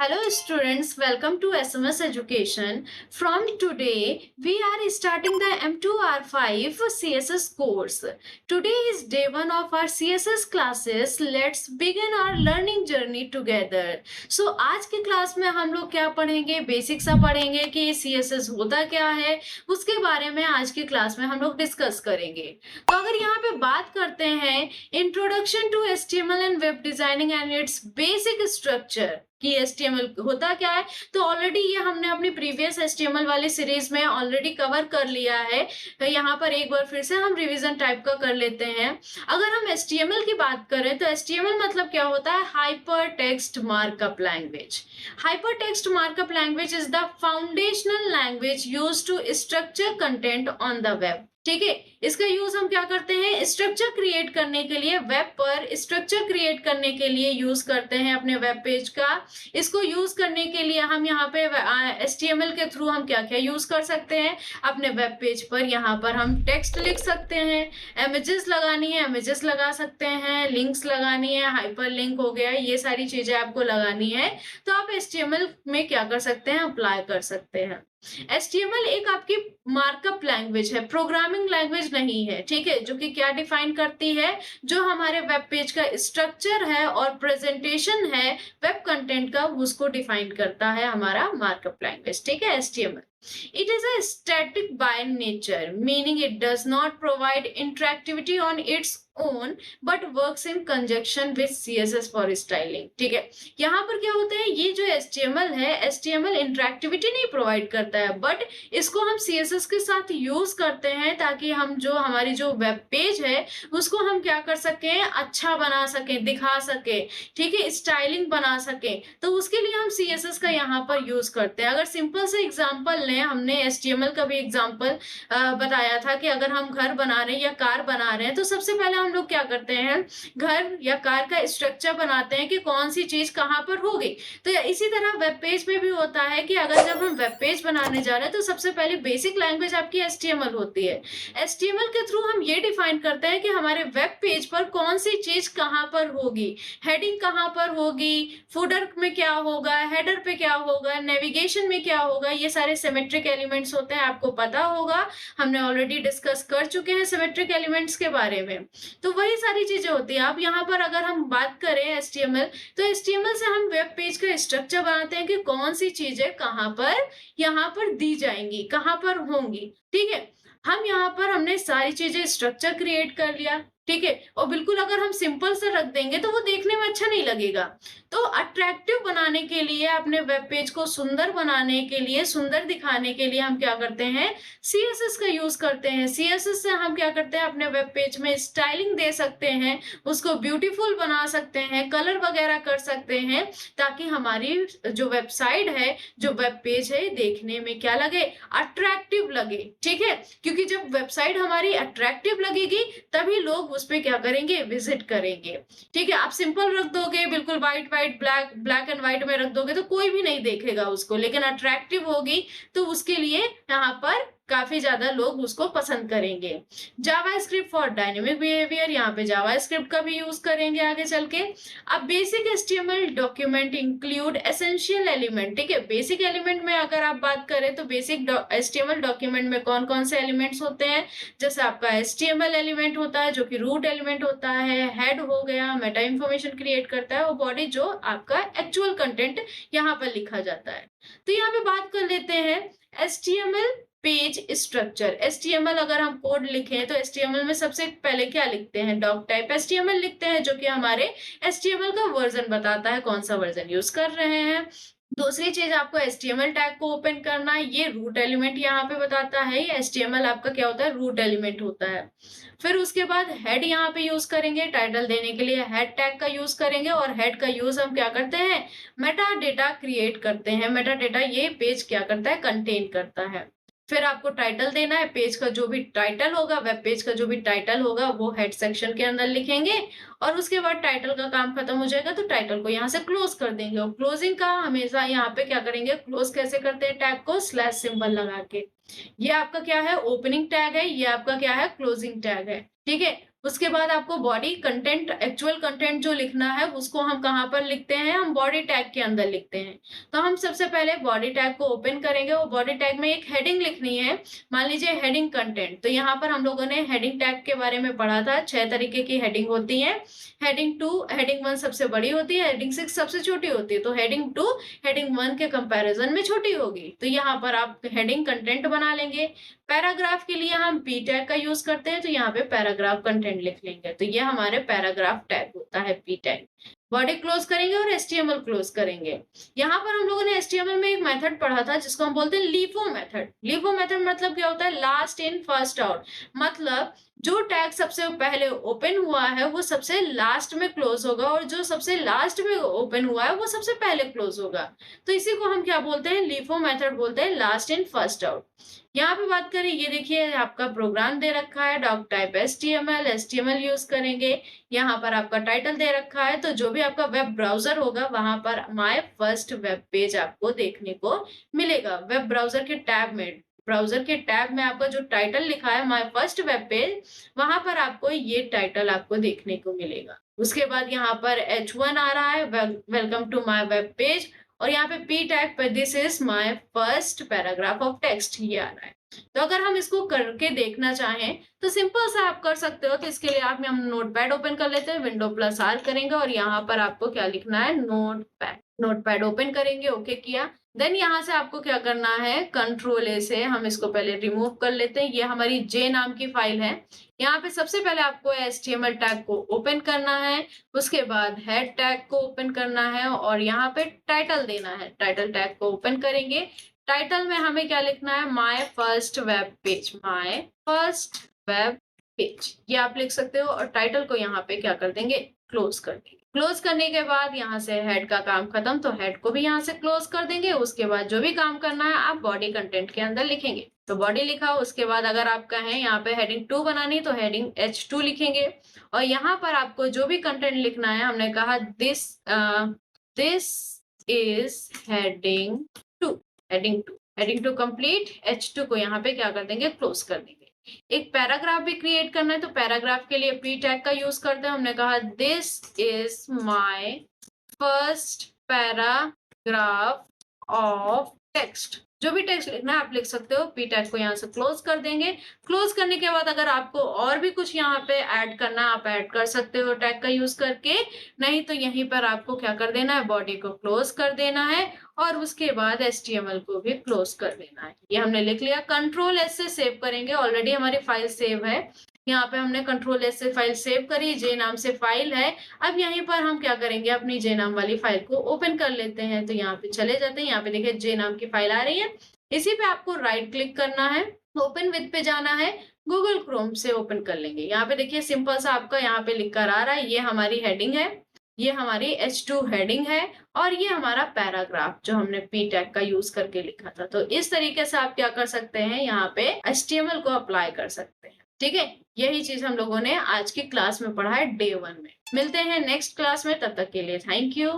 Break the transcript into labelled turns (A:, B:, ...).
A: Hello students, welcome to SMS Education. From today, we are starting the M2R5 CSS course. Today is day 1 of our CSS classes. Let's begin our learning journey together. So आज की class में हम लोग क्या पढ़ेंगे? Basic सा पढ़ेंगे कि CSS होता क्या है, उसके बारे में आज की क्लास में हम लोग डिस्कस करेंगे। तो अगर यहाँ पे बात करते हैं introduction to HTML and web designing and its basic structure कि HTML होता क्या है, तो ऑलरेडी ये हमने अपनी प्रीवियस HTML वाली सीरीज में ऑलरेडी कवर कर लिया है। तो यहाँ पर एक बार फिर से हम रिवीजन टाइप का कर लेते हैं। अगर हम HTML की बात करें तो HTML मतलब क्या होता है? Hyper text markup language. Hyper text markup language is the foundational language used to structure content on the web. ठीक है, इसका यूज हम क्या करते हैं? स्ट्रक्चर क्रिएट करने के लिए, वेब पर स्ट्रक्चर क्रिएट करने के लिए यूज करते हैं अपने वेब पेज का। इसको यूज करने के लिए हम यहाँ पे HTML के थ्रू हम क्या क्या यूज कर सकते हैं? अपने वेब पेज पर यहाँ पर हम टेक्स्ट लिख सकते हैं, इमेजेस लगानी है इमेजेस लगा सकते हैं, लिंक्स लगानी है, हाइपर लिंक हो गया, ये सारी चीजें आपको लगानी है तो आप HTML में क्या कर सकते हैं? अप्लाई कर सकते हैं। HTML एक आपकी मार्कअप लैंग्वेज है, प्रोग्रामिंग लैंग्वेज नहीं है। ठीक है, जो कि क्या डिफाइन करती है? जो हमारे वेब पेज का स्ट्रक्चर है और प्रेजेंटेशन है वेब कंटेंट का, उसको डिफाइन करता है हमारा मार्कअप लैंग्वेज। ठीक है, HTML it is a static by nature, meaning it does not provide interactivity on its own but works in conjunction with CSS for styling। ठीक है, यहाँ पर क्या होता है? ये जो HTML है, HTML इंटरेक्टिविटी नहीं प्रोवाइड करता है, बट इसको हम CSS के साथ यूज करते हैं ताकि हम जो हमारी जो वेब पेज है उसको हम क्या कर सकें? अच्छा बना सकें, दिखा सकें। ठीक है, स्टाइलिंग बना सकें, तो उसके लिए हम CSS का यहाँ पर यूज करते हैं। अगर सिंपल से एग्जांपल लें, हमने HTML का भी एग्जांपल बताया था कि अगर हम घर बना रहे हैं या कार बना रहे हैं तो सबसे पहले हम लोग क्या करते हैं? घर या कार का स्ट्रक्चर बनाते हैं कि कौन सी चीज कहाँ पर होगी। तो इसी तरह वेब पेज में भी होता है कि अगर जब हम वेब पेज बनाने जा रहे हैं तो सबसे पहले बेसिक लैंग्वेज आपकी HTML होती है। HTML के थ्रू हम ये डिफाइन करते हैं कि हमारे वेब पेज पर कौन सी चीज कहाँ पर होगी, हेडिंग कहाँ पर होगी, फुटर में क्या होगा, हेडर पे क्या होगा, नेविगेशन में क्या होगा। ये सारे सिमेट्रिक एलिमेंट्स होते हैं, आपको पता होगा, हमने ऑलरेडी डिस्कस कर चुके हैं सिमेट्रिक एलिमेंट्स के बारे में। तो वही सारी चीजें होती है। अब यहाँ पर अगर हम बात करें HTML, तो HTML से हम वेब पेज का स्ट्रक्चर बनाते हैं कि कौन सी चीजें कहाँ पर यहाँ पर दी जाएंगी, कहाँ पर होंगी। ठीक है, हम यहाँ पर हमने सारी चीजें स्ट्रक्चर क्रिएट कर लिया। ठीक है, और बिल्कुल अगर हम सिंपल से रख देंगे तो वो देखने में अच्छा नहीं लगेगा। तो अट्रैक्टिव बनाने के लिए, अपने वेब पेज को सुंदर बनाने के लिए, सुंदर दिखाने के लिए हम क्या करते हैं? CSS का यूज करते हैं। CSS से हम क्या करते हैं? अपने वेब पेज में स्टाइलिंग दे सकते हैं, उसको ब्यूटीफुल बना सकते हैं, कलर वगैरह कर सकते हैं, ताकि हमारी जो वेबसाइट है, जो वेब पेज है, देखने में क्या लगे? अट्रैक्टिव लगे। ठीक है, क्योंकि जब वेबसाइट हमारी अट्रैक्टिव लगेगी तभी लोग उस पे क्या करेंगे? विजिट करेंगे। ठीक है, आप सिंपल रख दोगे, बिल्कुल white white black black and white में रख दोगे तो कोई भी नहीं देखेगा उसको, लेकिन अट्रैक्टिव होगी तो उसके लिए यहाँ पर काफी ज्यादा लोग उसको पसंद करेंगे। जावास्क्रिप्ट फॉर डायनेमिक बिहेवियर, यहाँ पे जावास्क्रिप्ट का भी यूज करेंगे आगे चल के। अब basic HTML document include essential element. ठीक है, बेसिक एलिमेंट में अगर आप बात करें तो बेसिक HTML डॉक्यूमेंट में कौन कौन से एलिमेंट्स होते हैं? जैसे आपका HTML एलिमेंट होता है जो कि रूट एलिमेंट होता है, हेड हो गया, मेटा इंफॉर्मेशन क्रिएट करता है, और बॉडी जो आपका एक्चुअल कंटेंट यहाँ पर लिखा जाता है। तो यहाँ पे बात कर लेते हैं HTML पेज स्ट्रक्चर। HTML अगर हम कोड लिखें तो HTML में सबसे पहले क्या लिखते हैं? डॉक टाइप HTML लिखते हैं, जो कि हमारे HTML का वर्जन बताता है, कौन सा वर्जन यूज कर रहे हैं। दूसरी चीज, आपको HTML टैग को ओपन करना है, ये रूट एलिमेंट यहाँ पे बताता है। ये HTML आपका क्या होता है? रूट एलिमेंट होता है। फिर उसके बाद हेड यहाँ पे यूज करेंगे, टाइटल देने के लिए हेड टैग का यूज करेंगे, और हेड का यूज हम क्या करते हैं? मेटा डेटा क्रिएट करते हैं। मेटा डेटा ये पेज क्या करता है? कंटेन करता है। फिर आपको टाइटल देना है, पेज का जो भी टाइटल होगा, वेब पेज का जो भी टाइटल होगा वो हेड सेक्शन के अंदर लिखेंगे, और उसके बाद टाइटल का काम खत्म हो जाएगा तो टाइटल को यहाँ से क्लोज कर देंगे। और क्लोजिंग का हमेशा यहाँ पे क्या करेंगे? क्लोज कैसे करते हैं टैग को? स्लैश सिंबल लगा के। ये आपका क्या है? ओपनिंग टैग है, ये आपका क्या है? क्लोजिंग टैग है। ठीक है, उसके बाद आपको बॉडी कंटेंट, एक्चुअल कंटेंट जो लिखना है उसको हम कहाँ पर लिखते हैं, हम बॉडी टैग के अंदर लिखते हैं। तो हम सबसे पहले बॉडी टैग को ओपन करेंगे और बॉडी टैग में एक हेडिंग लिखनी है। मान लीजिए हेडिंग कंटेंट, तो यहाँ पर हम लोगों ने हेडिंग टैग के बारे में पढ़ा था। 6 तरीके की हेडिंग होती है। हेडिंग 2, हेडिंग 1 सबसे बड़ी होती है, हेडिंग 6 सबसे छोटी होती है। तो हेडिंग 2 हेडिंग 1 के कंपैरिजन में छोटी होगी। तो यहाँ पर आप हेडिंग कंटेंट बना लेंगे। पैराग्राफ के लिए हम पी टैग का यूज करते हैं, तो यहाँ पे पैराग्राफ कंटेंट लिख लेंगे। तो ये हमारे पैराग्राफ टैग होता है, पी टैग। बॉडी क्लोज करेंगे और एचटीएमएल क्लोज करेंगे। यहाँ पर हम लोगों ने एचटीएमएल में एक मेथड पढ़ा था जिसको हम बोलते हैं लीफो मेथड। लीफो मेथड मतलब क्या होता है, लास्ट इन फर्स्ट आउट। मतलब जो टैग सबसे पहले ओपन हुआ है वो सबसे लास्ट में क्लोज होगा, और जो सबसे लास्ट में ओपन हुआ है वो सबसे पहले क्लोज होगा। तो इसी को हम क्या बोलते हैं, लीफो मेथड बोलते हैं, लास्ट इन फर्स्ट आउट। यहाँ पे बात करें, ये देखिए आपका प्रोग्राम दे रखा है, doc type HTML, HTML use करेंगे। यहाँ पर आपका टाइटल दे रखा है, तो जो भी आपका वेब ब्राउजर होगा वहां पर माय फर्स्ट वेब पेज आपको देखने को मिलेगा। वेब ब्राउजर के टैब में, ब्राउजर के टैब में आपका जो टाइटल लिखा है माय फर्स्ट वेब पेज, वहां पर आपको ये टाइटल आपको देखने को मिलेगा। उसके बाद यहाँ पर H1 आ रहा है, welcome to my web page, और यहाँ पे पी टैग पर this is my first paragraph of text, ये आ रहा है। तो अगर हम इसको करके देखना चाहें तो सिंपल सा आप कर सकते हो। तो इसके लिए हम नोटपैड ओपन कर लेते हैं, विंडो प्लस आर करेंगे और यहाँ पर आपको क्या लिखना है, नोटपैड। नोटपैड ओपन करेंगे, ओके किया। देन यहाँ से आपको क्या करना है, कंट्रोल ए से हम इसको पहले रिमूव कर लेते हैं। ये हमारी जे नाम की फाइल है। यहाँ पे सबसे पहले आपको HTML टैग को ओपन करना है, उसके बाद हेड टैग को ओपन करना है और यहाँ पे टाइटल देना है। टाइटल टैग को ओपन करेंगे। टाइटल में हमें क्या लिखना है, my first web page, my first web page, ये आप लिख सकते हो। और टाइटल को यहाँ पे क्या कर देंगे, क्लोज कर देंगे। क्लोज करने के बाद यहाँ से हेड का काम खत्म, तो हेड को भी यहाँ से क्लोज कर देंगे। उसके बाद जो भी काम करना है आप बॉडी कंटेंट के अंदर लिखेंगे। तो बॉडी लिखा, उसके बाद अगर आपका है यहाँ पे हेडिंग 2 बनानी तो हेडिंग H2 लिखेंगे। और यहाँ पर आपको जो भी कंटेंट लिखना है, हमने कहा this is heading 2, heading two complete. H2 को यहाँ पे क्या कर देंगे, क्लोज कर देंगे। एक पैराग्राफ भी क्रिएट करना है, तो पैराग्राफ के लिए पी टैग का यूज करते हैं। हमने कहा this is my first paragraph of text. जो भी टेक्स्ट लिखना है आप लिख सकते हो। पी टैग को यहाँ से क्लोज कर देंगे। क्लोज करने के बाद अगर आपको और भी कुछ यहाँ पे ऐड करना है आप ऐड कर सकते हो टैग का यूज करके। नहीं तो यहीं पर आपको क्या कर देना है, बॉडी को क्लोज कर देना है और उसके बाद HTML को भी क्लोज कर देना है। ये हमने लिख लिया। कंट्रोल एस से सेव करेंगे, ऑलरेडी हमारी फाइल सेव है। यहाँ पे हमने कंट्रोल एस से फाइल सेव करी, जे नाम से फाइल है। अब यहीं पर हम क्या करेंगे, अपनी जे नाम वाली फाइल को ओपन कर लेते हैं। तो यहाँ पे चले जाते हैं, यहाँ पे देखिए जे नाम की फाइल आ रही है। इसी पे आपको राइट क्लिक करना है, ओपन विद पे जाना है, गूगल क्रोम से ओपन कर लेंगे। यहाँ पे देखिए सिंपल सा आपका यहाँ पे लिख कर आ रहा है, ये हमारी हेडिंग है, ये हमारी H2 हेडिंग है और ये हमारा पैराग्राफ जो हमने पी टैग का यूज करके लिखा था। तो इस तरीके से आप क्या कर सकते हैं, यहाँ पे HTML को अप्लाई कर सकते हैं। ठीक है, यही चीज हम लोगों ने आज की क्लास में पढ़ा है, डे 1 में। मिलते हैं नेक्स्ट क्लास में, तब तक के लिए थैंक यू।